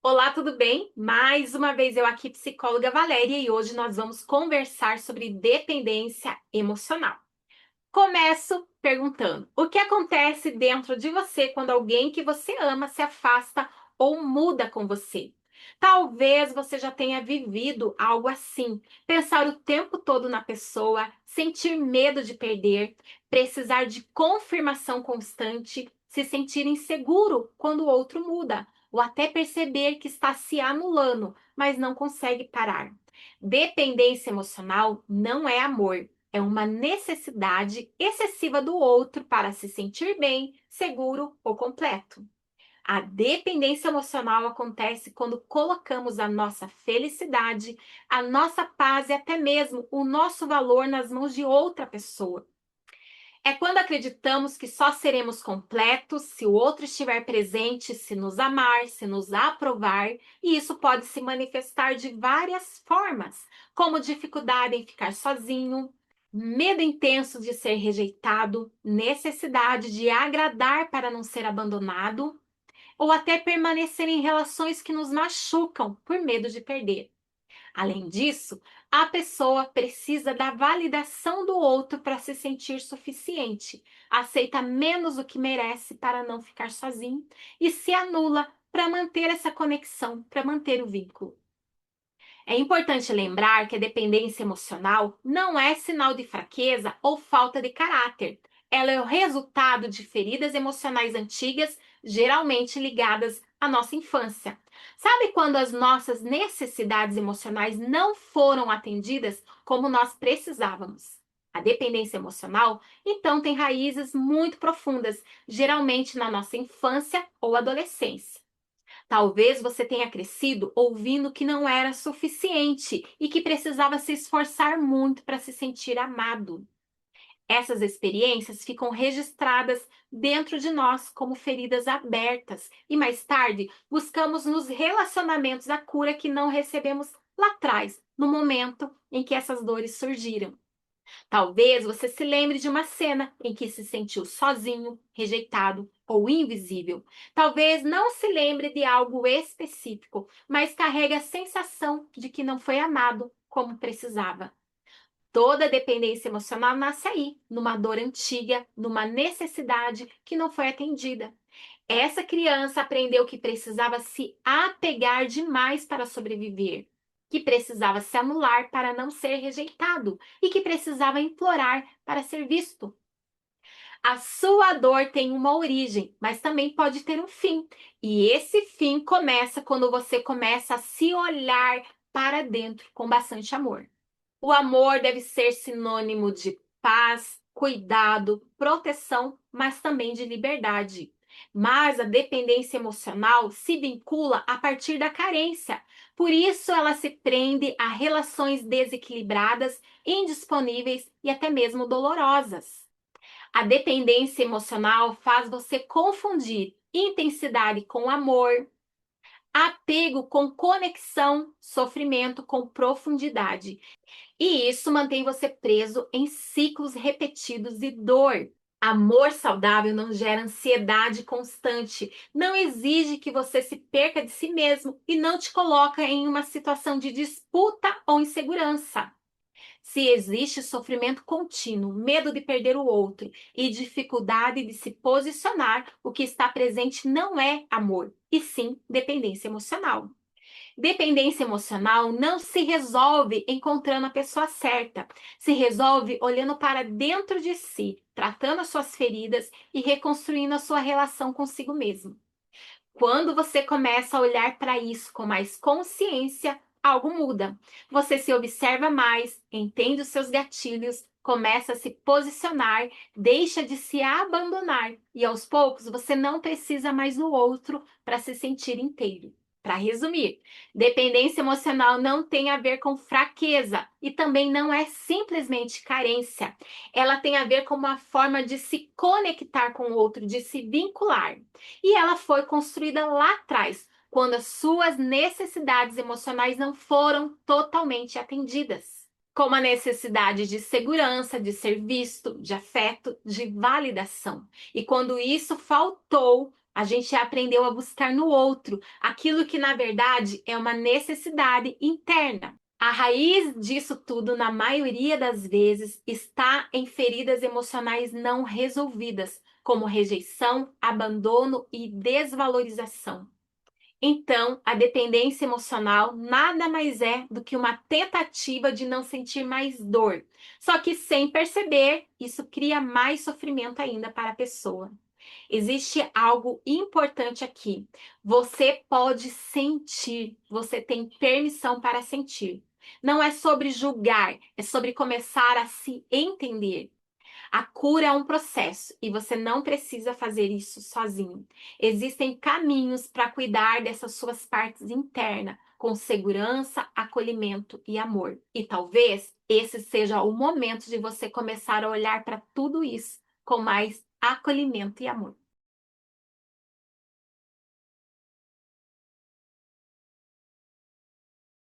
Olá, tudo bem? Mais uma vez eu aqui, psicóloga Valéria, e hoje nós vamos conversar sobre dependência emocional. Começo perguntando: o que acontece dentro de você quando alguém que você ama se afasta ou muda com você? Talvez você já tenha vivido algo assim, pensar o tempo todo na pessoa, sentir medo de perder, precisar de confirmação constante, se sentir inseguro quando o outro muda, ou até perceber que está se anulando, mas não consegue parar. Dependência emocional não é amor, é uma necessidade excessiva do outro para se sentir bem, seguro ou completo. A dependência emocional acontece quando colocamos a nossa felicidade, a nossa paz e até mesmo o nosso valor nas mãos de outra pessoa. É quando acreditamos que só seremos completos se o outro estiver presente, se nos amar, se nos aprovar, e isso pode se manifestar de várias formas, como dificuldade em ficar sozinho, medo intenso de ser rejeitado, necessidade de agradar para não ser abandonado, ou até permanecer em relações que nos machucam por medo de perder. Além disso, a pessoa precisa da validação do outro para se sentir suficiente, aceita menos o que merece para não ficar sozinho e se anula para manter essa conexão, para manter o vínculo. É importante lembrar que a dependência emocional não é sinal de fraqueza ou falta de caráter. Ela é o resultado de feridas emocionais antigas, geralmente ligadas à nossa infância. Sabe quando as nossas necessidades emocionais não foram atendidas como nós precisávamos? A dependência emocional, então, tem raízes muito profundas, geralmente na nossa infância ou adolescência. Talvez você tenha crescido ouvindo que não era suficiente e que precisava se esforçar muito para se sentir amado. Essas experiências ficam registradas dentro de nós como feridas abertas e mais tarde buscamos nos relacionamentos a cura que não recebemos lá atrás, no momento em que essas dores surgiram. Talvez você se lembre de uma cena em que se sentiu sozinho, rejeitado ou invisível. Talvez não se lembre de algo específico, mas carrega a sensação de que não foi amado como precisava. Toda dependência emocional nasce aí, numa dor antiga, numa necessidade que não foi atendida. Essa criança aprendeu que precisava se apegar demais para sobreviver, que precisava se anular para não ser rejeitado e que precisava implorar para ser visto. A sua dor tem uma origem, mas também pode ter um fim. E esse fim começa quando você começa a se olhar para dentro com bastante amor. O amor deve ser sinônimo de paz, cuidado, proteção, mas também de liberdade. Mas a dependência emocional se vincula a partir da carência. Por isso, ela se prende a relações desequilibradas, indisponíveis e até mesmo dolorosas. A dependência emocional faz você confundir intensidade com amor, apego com conexão, sofrimento com profundidade. E isso mantém você preso em ciclos repetidos de dor. Amor saudável não gera ansiedade constante, não exige que você se perca de si mesmo e não te coloca em uma situação de disputa ou insegurança. Se existe sofrimento contínuo, medo de perder o outro e dificuldade de se posicionar, o que está presente não é amor, e sim dependência emocional. Dependência emocional não se resolve encontrando a pessoa certa, se resolve olhando para dentro de si, tratando as suas feridas e reconstruindo a sua relação consigo mesmo. Quando você começa a olhar para isso com mais consciência, algo muda. Você se observa mais, entende os seus gatilhos, começa a se posicionar, deixa de se abandonar e aos poucos você não precisa mais do outro para se sentir inteiro. Para resumir, dependência emocional não tem a ver com fraqueza e também não é simplesmente carência. Ela tem a ver com uma forma de se conectar com o outro, de se vincular. E ela foi construída lá atrás, quando as suas necessidades emocionais não foram totalmente atendidas, como a necessidade de segurança, de ser visto, de afeto, de validação. E quando isso faltou, A gente aprendeu a buscar no outro aquilo que, na verdade, é uma necessidade interna. A raiz disso tudo, na maioria das vezes, está em feridas emocionais não resolvidas, como rejeição, abandono e desvalorização. Então, a dependência emocional nada mais é do que uma tentativa de não sentir mais dor. Só que, sem perceber, isso cria mais sofrimento ainda para a pessoa. Existe algo importante aqui. Você pode sentir, você tem permissão para sentir. Não é sobre julgar, é sobre começar a se entender. A cura é um processo e você não precisa fazer isso sozinho. Existem caminhos para cuidar dessas suas partes internas, com segurança, acolhimento e amor. E talvez esse seja o momento de você começar a olhar para tudo isso com mais acolhimento e amor.